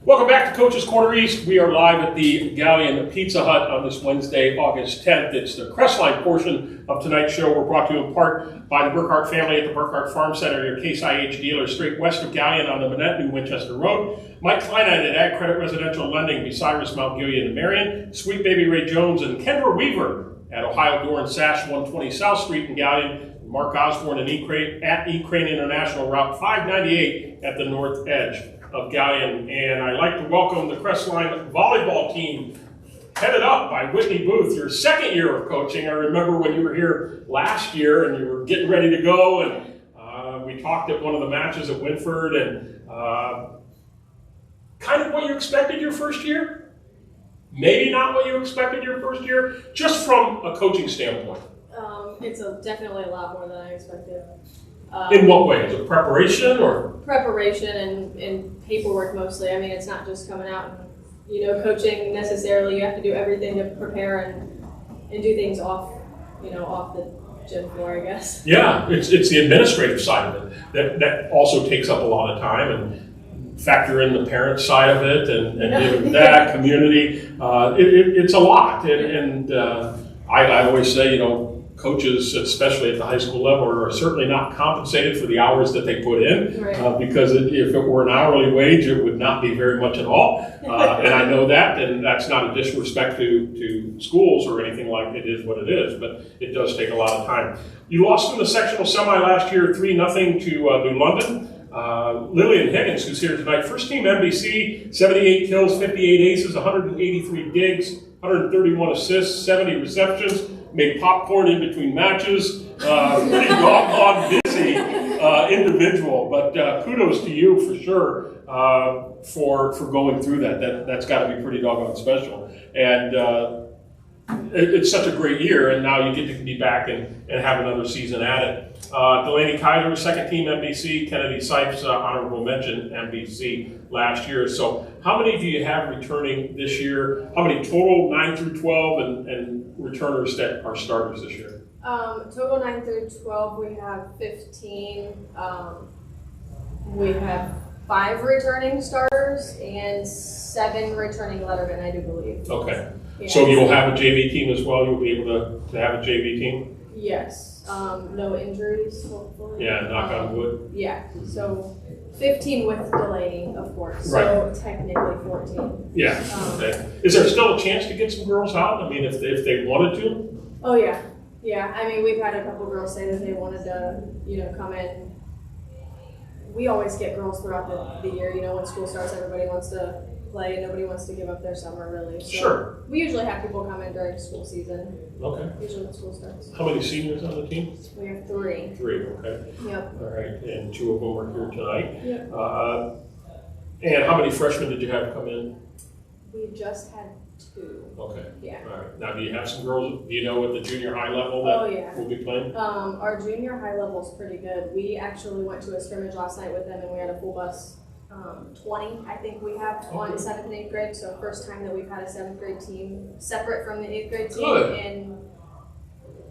Welcome back to Coach's Corner East. We are live at the Galleon Pizza Hut on this Wednesday, August 10th. It's the Crestline portion of tonight's show. We're brought to you in part by the Burkhart family at the Burkhart Farm Center, your Case IH dealer straight west of Galleon on the Manette, New Winchester Road. Mike Kleinheit at Ag Credit Residential Lending, Bucyrus, Mount Gilead, and Marion. Sweet Baby Ray Jones and Kendra Weaver at Ohio Door and Sash, 120 South Street in Galleon. Mark Osborne and at E-Crane International, Route 598 at the north edge of Galleon. And I'd like to welcome the Crestline Volleyball team, headed up by Whitney Booth, your second year of coaching. I remember when you were here last year and you were getting ready to go, and we talked at one of the matches at Winford, and kind of what you expected your first year? Maybe not what you expected your first year, just from a coaching standpoint. It's definitely a lot more than I expected. In what way? Is it preparation or? Preparation and paperwork mostly. I mean, it's not just coming out and, coaching necessarily. You have to do everything to prepare and do things off the gym floor, I guess. Yeah, it's the administrative side of it. That also takes up a lot of time, and factor in the parent side of it and dealing with that, community. It's a lot. And I always say, coaches, especially at the high school level, are certainly not compensated for the hours that they put in, right. Because if it were an hourly wage, it would not be very much at all. And I know that, and that's not a disrespect to schools or anything like it is what it is, but it does take a lot of time. You lost in the sectional semi last year 3-0 to New London. Lillian Higgins, who's here tonight, first team NBC, 78 kills, 58 aces, 183 digs, 131 assists, 70 receptions. Made popcorn in between matches. Pretty doggone busy individual, but kudos to you for sure for going through that. That's got to be pretty doggone special. And it's such a great year, and now you get to be back and have another season at it. Delaney Kaiser, second team NBC. Kennedy Sipes, honorable mention NBC last year. So how many do you have returning this year? How many total 9 through 12 and returners that are starters this year? Total 9 through 12, we have 15. We have 5 returning starters and 7 returning lettermen, I do believe. Okay. Yeah. So you'll have a JV team as well? You'll be able to have a JV team? Yes. No injuries, hopefully. Yeah, knock on wood. Yeah. So 15 with Delaney, of course. Right. So technically 14. Yeah. Okay. Is there still a chance to get some girls out? I mean, if they wanted to? Oh, yeah. Yeah. I mean, we've had a couple girls say that they wanted to, come in. We always get girls throughout the year. When school starts, everybody wants to play and nobody wants to give up their summer, really. So sure. We usually have people come in during school season. Okay. Usually when school starts. How many seniors on the team? We have 3. 3, okay. Yep. All right, and 2 of them are here tonight. Yep. And how many freshmen did you have come in? We just had 2. Okay. Yeah. All right. Now, do you have some girls, do you know at the junior high level that will be playing? Our junior high level is pretty good. We actually went to a scrimmage last night with them and we had a full bus. 20, I think we have on 7th and 8th grade. So first time that we've had a 7th grade team separate from the 8th grade team Good. in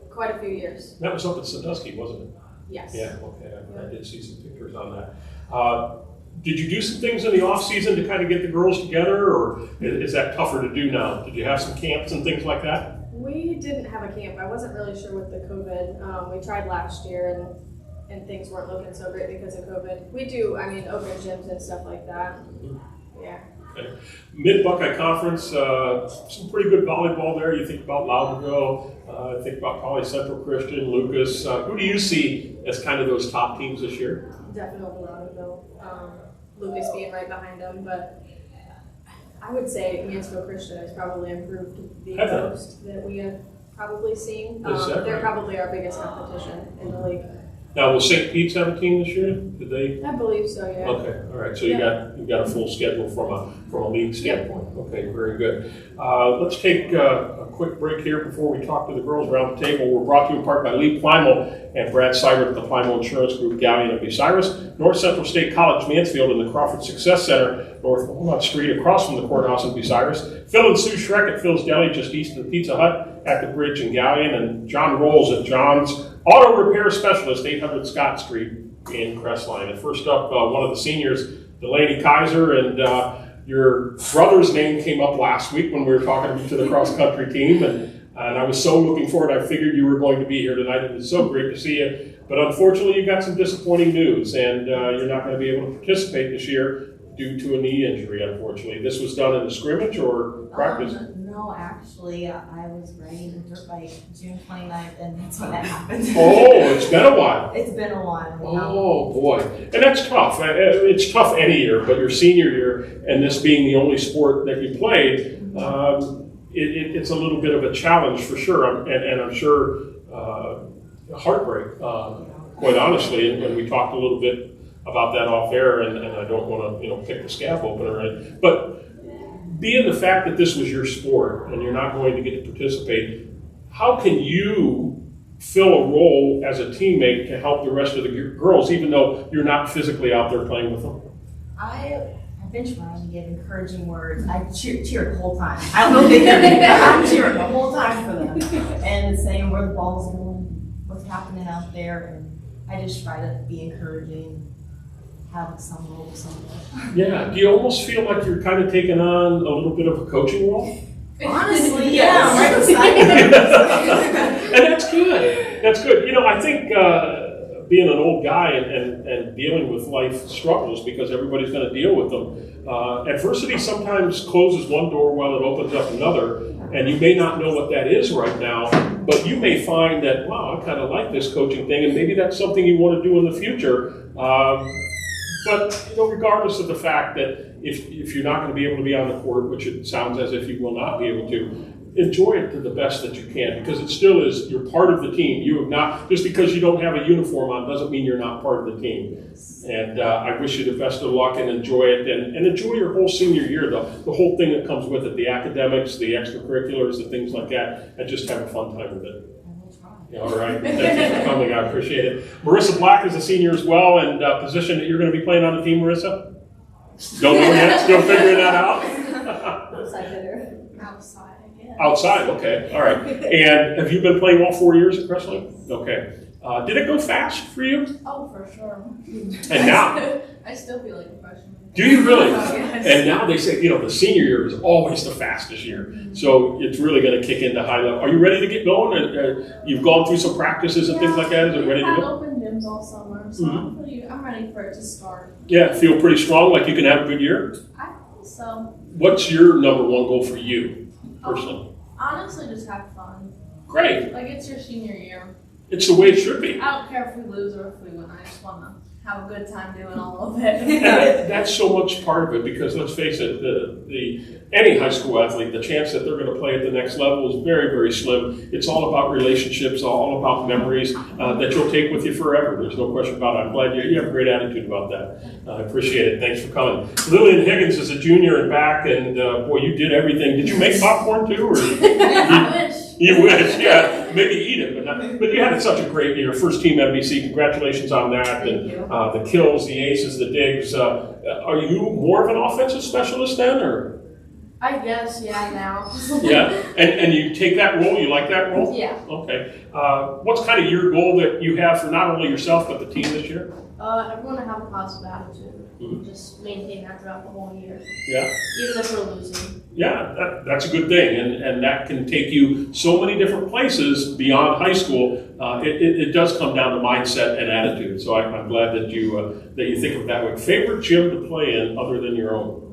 quite a few years. That was up at Sandusky, wasn't it? Yes. Yeah, okay. I did see some pictures on that. Did you do some things in the off season to kind of get the girls together, or is that tougher to do now? Did you have some camps and things like that? We didn't have a camp. I wasn't really sure with the COVID. We tried last year and things weren't looking so great because of COVID. We do, open gyms and stuff like that. Mm-hmm. Yeah. Okay. Mid-Buckeye Conference, some pretty good volleyball there. You think about Loudonville, think about Poly Central Christian, Lucas. Who do you see as kind of those top teams this year? Definitely Loudonville. Lucas being right behind them, but I would say Mansfield Christian has probably improved the most that we have probably seen. They're probably our biggest competition in the league. Now, will St. Pete's have a team this year? Did they? I believe so, yeah. Okay, all right. So you got a full schedule from a league standpoint. Yep. Okay, very good. Let's take a quick break here before we talk to the girls around the table. We're brought to you in part by Lee Plymel and Brad Seibert at the Plymel Insurance Group, Galleon and Bucyrus, North Central State College, Mansfield, and the Crawford Success Center, North Walnut Street, across from the courthouse in Bucyrus. Phil and Sue Schreck at Phil's Deli, just east of the Pizza Hut at the Bridge in Galleon, and John Rolls at John's Auto Repair Specialist, 800 Scott Street in Crestline. And first up, one of the seniors, Delaney Kaiser, and Your brother's name came up last week when we were talking to the cross-country team, and I was so looking forward. I figured you were going to be here tonight, and it's so great to see you. But unfortunately, you got some disappointing news, and you're not going to be able to participate this year due to a knee injury, unfortunately. This was done in a scrimmage or practice? No, actually, I was riding a dirt bike June 29th, and that's when that happened. Oh, it's been a while. It's been a while. Oh, boy. And that's tough. It's tough any year, but your senior year, and this being the only sport that you played, it's a little bit of a challenge for sure, and I'm sure heartbreak, quite honestly, and we talked a little bit about that off air, and I don't want to pick the scab opener, right? But being the fact that this was your sport and you're not going to get to participate, how can you fill a role as a teammate to help the rest of the girls, even though you're not physically out there playing with them? I've been trying to give encouraging words. I cheered the whole time. I don't know if they hear me, but I'm cheering the whole time for them and saying where the ball's going, what's happening out there, and I just try to be encouraging. Have some role somewhere. Yeah. Do you almost feel like you're kind of taking on a little bit of a coaching role? Honestly, yeah, I'm right beside you. And that's good. That's good. I think being an old guy and dealing with life struggles, because everybody's going to deal with them, adversity sometimes closes one door while it opens up another, and you may not know what that is right now, but you may find that, wow, I kind of like this coaching thing, and maybe that's something you want to do in the future. But regardless of the fact that if you're not going to be able to be on the court, which it sounds as if you will not be able to, enjoy it to the best that you can, because it still is, you're part of the team. You have not, just because you don't have a uniform on doesn't mean you're not part of the team. And I wish you the best of luck and enjoy it, and enjoy your whole senior year, the whole thing that comes with it, the academics, the extracurriculars, the things like that, and just have a fun time with it. All right, thank you for coming, I appreciate it. Marissa Black is a senior as well, and position that you're going to be playing on the team, Marissa? Don't know yet, still figuring that out? Outside, yeah. Outside, okay, all right. And have you been playing all 4 years at Crestline? Okay. Did it go fast for you? Oh, for sure. And now? I still feel like a freshman. Do you really? Yes. And now they say, the senior year is always the fastest year. So it's really going to kick into high level. Are you ready to get going? You've gone through some practices and things like that. Is it ready to I've go? open gyms all summer, so I'm ready for it to start. Yeah, feel pretty strong, like you can have a good year? I think so. What's your number one goal for you, personally? Honestly, just have fun. Great. Like, it's your senior year. It's the way it should be. I don't care if we lose or if we win. I just want to have a good time doing all of it. And that's so much part of it, because let's face it, any high school athlete, the chance that they're going to play at the next level is very, very slim. It's all about relationships, all about memories that you'll take with you forever. There's no question about it. I'm glad you have a great attitude about that. I appreciate it. Thanks for coming. Lillian Higgins is a junior and back, and boy, you did everything. Did you make popcorn too? Or I wish. You wish, yeah. Maybe eat it, but you had such a great year. First team MVC. Congratulations on that. Thank you. The kills, the aces, the digs. Are you more of an offensive specialist then, or? I guess, yeah, now. Yeah, and you take that role. You like that role? Yeah. Okay. What's kind of your goal that you have for not only yourself but the team this year? Everyone to have a positive attitude. Just maintain that throughout the whole year. Yeah. Even if we're losing. Yeah, that's a good thing, and that can take you so many different places beyond high school. It does come down to mindset and attitude. So I'm glad that you think of it that way. Favorite gym to play in other than your own?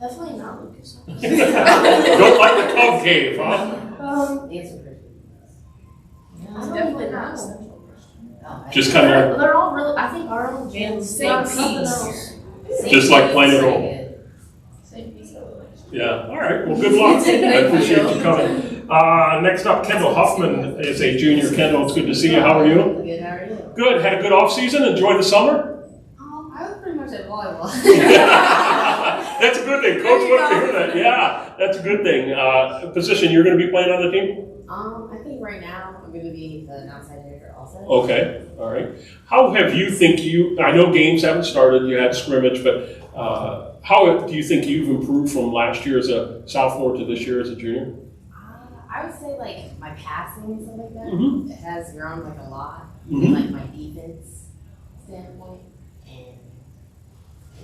Definitely not Lucas. Don't like the Cub Cave, huh? Definitely not Central Christian. Just kind of They're all really. I think our own gyms. Same Something piece. else. just like playing it all. Same piece of it. Yeah. All right. Well, good luck. I appreciate you coming. Next up, Kendall Huffman is a junior. Kendall, it's good to see you. How are you? Good, how are you? Good. Had a good off season. Enjoyed the summer. I was pretty much at volleyball. That's a good thing. Coach wanted to hear that. Yeah, that's a good thing. Position you're going to be playing on the team? I think right now I'm going to be an outside hitter also. Okay, all right. How have I know games haven't started, you had scrimmage, but how do you think you've improved from last year as a sophomore to this year as a junior? I would say like my passing and stuff like that, Mhm. it has grown like a lot Mhm. in like my defense standpoint, and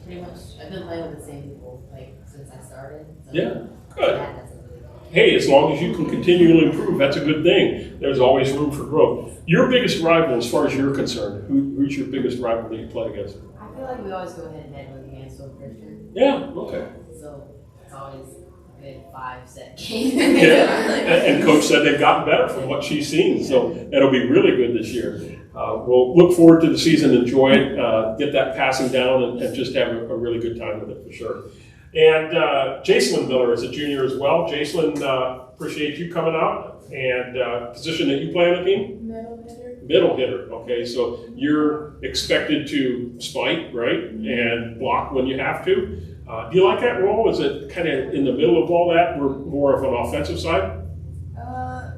Pretty much, I've been playing with the same people, like, since I started. So Yeah, good. that's a really good. Hey, as long as you can continually improve, that's a good thing. There's always room for growth. Your biggest rival, as far as you're concerned, who's your biggest rival that you play against? I feel like we always go head and head with Mansfield Christian. Yeah, okay. So it's always a good 5-set game. Yeah. And Coach said they've gotten better from what she's seen, so it'll be really good this year. We'll look forward to the season, enjoy it, get that passing down, and just have a really good time with it for sure. And Jacelyn Miller is a junior as well. Jacelyn, appreciate you coming out. And position that you play on the team? Middle hitter. Middle hitter, okay. So you're expected to spike, right, and block when you have to. Do you like that role? Is it kind of in the middle of all that? We're more of an offensive side?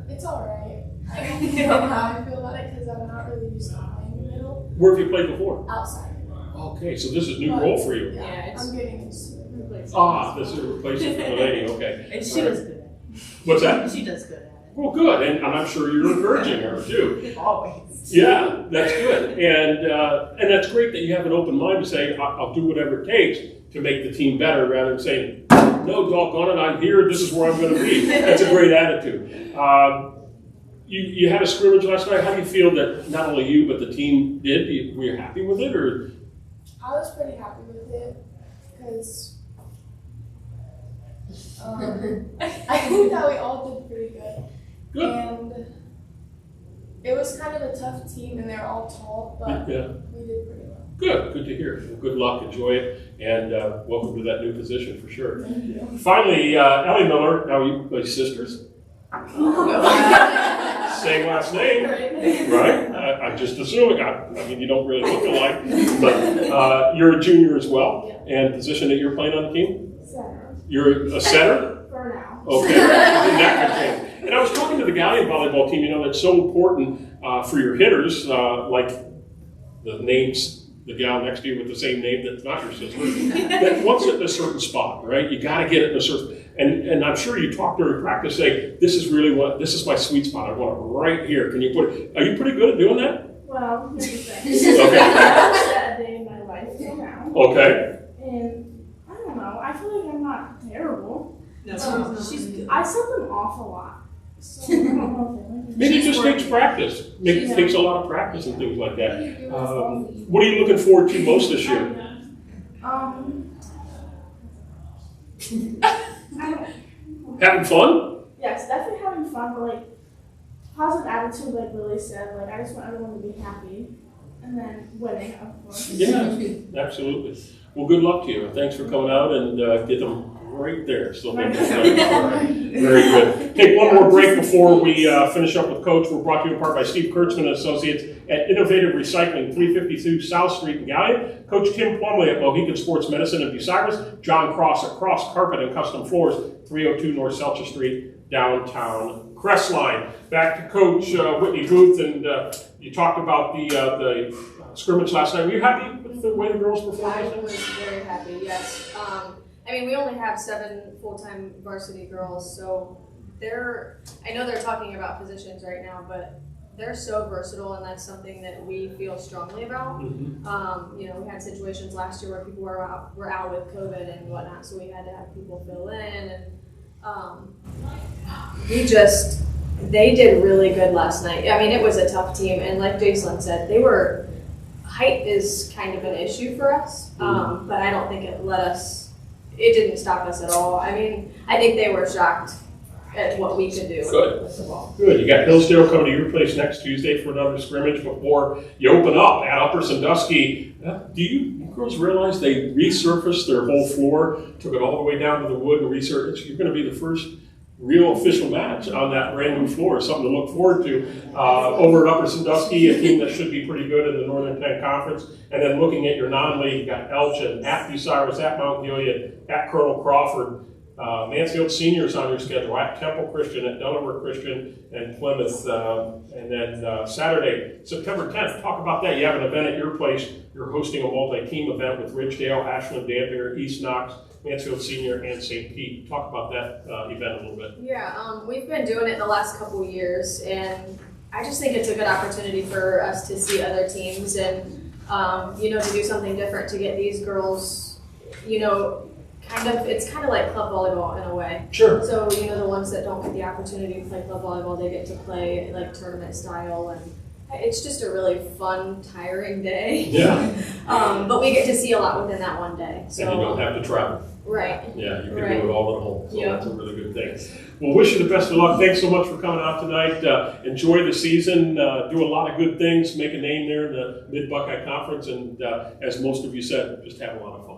It's alright. I don't know how I feel about it because I'm not really used to playing in the middle. Where have you played before? Outside. Okay, so this is a new role for you. Yeah, I'm getting used to it. This is a replacement for the lady, okay. And she does good at What's that? it. She does good at it. Well, good, and I'm sure you're encouraging her too. Always. Yeah, that's good, and that's great that you have an open mind to say, I'll do whatever it takes to make the team better, rather than saying, no, doggone it, I'm here, this is where I'm going to be. That's a great attitude. You had a scrimmage last night. How do you feel that not only you, but the team did? Were you happy with it, or? I was pretty happy with it because I think that we all did pretty good. Good. And it was kind of a tough team and they're all tall, but Yeah. we did pretty well. Good to hear. Well, good luck, enjoy it, and welcome to that new position for sure. Thank you. Finally, Ellie Miller, now you play sisters. Same last name, right? I'm just assuming. I mean, you don't really look alike, but you're a junior as well, and position that you're playing on the team? Center. You're a setter? For now. Okay, that good thing. And I was talking to the Galleon volleyball team, that's so important for your hitters, like the names, the gal next to you with the same name that's not your sister, that wants it in a certain spot, right? You got to get it in a certain, and I'm sure you talk during practice, say, this is my sweet spot. I want it right here. Can you put it? Are you pretty good at doing that? Well, here's the thing. Okay. I haven't set a day in my life till now. Okay. And I don't know, I feel like I'm not terrible. No, she's good. I set them off a lot. So I don't know if Maybe it just takes practice. Maybe it takes a lot of practice and things like that. What are you looking forward to most this year? Having fun? Yes, definitely having fun, but like positive attitude, like Lily said. Like I just want everyone to be happy, and then winning, of course. Yeah, absolutely. Well, good luck to you. Thanks for coming out and get them right there. So thank you. Very good. Take one more break before we finish up with Coach. We're brought to you in part by Steve Kurtzman Associates at Innovative Recycling, 352 South Street in Galleon. Coach Tim Plumley at Mohican Sports Medicine in Bucyrus. John Cross at Cross Carpet and Custom Floors, 302 North Selcha Street, downtown Crestline. Back to Coach Whitney Booth, and you talked about the scrimmage last night. Were you happy with the way the girls performed? I was very happy, yes. I mean, we only have 7 full-time varsity girls, so I know they're talking about positions right now, but they're so versatile, and that's something that we feel strongly about. Mm-hmm. We had situations last year where people were out with COVID and whatnot, so we had to have people fill in, and they did really good last night. I mean, it was a tough team, and like Jacelyn said, height is kind of an issue for us, but I don't think it didn't stop us at all. I mean, I think they were shocked at what we could do. Good. Good. You got Hillsdale coming to your place next Tuesday for another scrimmage before you open up at Upper Sandusky. Do you girls realize they resurfaced their whole floor, took it all the way down to the wood and resurfaced? You're going to be the first real official match on that brand new floor. Something to look forward to over at Upper Sandusky, a team that should be pretty good in the Northern 10 Conference. And then looking at your non-league, you got Elgin, at Bucyrus, at Mount Gilead, at Colonel Crawford. Mansfield Seniors on your schedule, at Temple Christian, at Delaware Christian, and Plymouth. And then Saturday, September 10th, talk about that. You have an event at your place. You're hosting a multi-team event with Ridgedale, Ashland, Danbury, East Knox, Mansfield Senior, and St. Pete. Talk about that event a little bit. Yeah, we've been doing it the last couple of years, and I just think it's a good opportunity for us to see other teams and, to do something different to get these girls it's kind of like club volleyball in a way. Sure. So, the ones that don't get the opportunity to play club volleyball, they get to play like tournament style, and it's just a really fun, tiring day. Yeah. But we get to see a lot within that one day. So, And you don't have to travel. Right. Yeah, you can Right. do it all at home. So Yep. that's a really good thing. Well, wish you the best of luck. Thanks so much for coming out tonight. Enjoy the season. Do a lot of good things. Make a name there in the Mid-Buckeye Conference. And as most of you said, just have a lot of fun.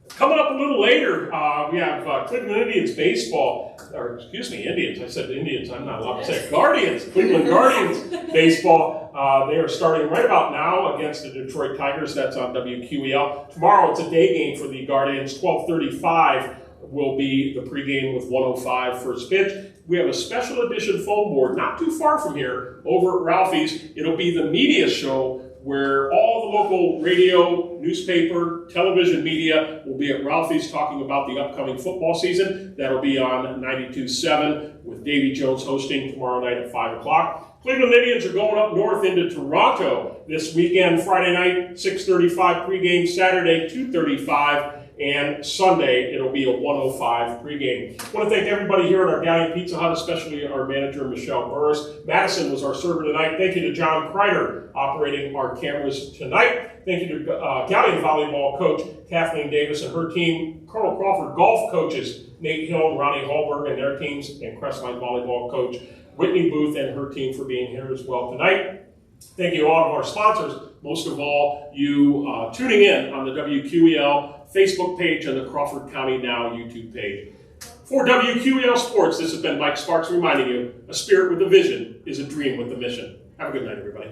Coming up a little later, we have Cleveland Indians baseball, or excuse me, Indians. I said Indians. I'm not allowed to say Guardians. Cleveland Guardians baseball. They are starting right about now against the Detroit Tigers. That's on WQEL. Tomorrow it's a day game for the Guardians. 12:35 will be the pregame with 105 first pitch. We have a special edition phone board not too far from here over at Ralphie's. It'll be the media show where all the local radio, newspaper, television media will be at Ralphie's talking about the upcoming football season. That'll be on 92.7 with Davy Jones hosting tomorrow night at 5 o'clock. Cleveland Indians are going up north into Toronto this weekend, Friday night, 6:35 pregame, Saturday, 2:35, and Sunday, it'll be a 105 pregame. I want to thank everybody here at our Galleon Pizza Hut, especially our manager, Michelle Burris. Madison was our server tonight. Thank you to John Kreider, operating our cameras tonight. Thank you to Galleon Volleyball coach Kathleen Davis and her team, Colonel Crawford golf coaches Nate Hill and Ronnie Hallberg and their teams, and Crestline Volleyball coach Whitney Booth and her team for being here as well tonight. Thank you to all of our sponsors, most of all you tuning in on the WQEL Facebook page and the Crawford County Now YouTube page. For WQEL Sports, this has been Mike Sparks reminding you, a spirit with a vision is a dream with a mission. Have a good night, everybody.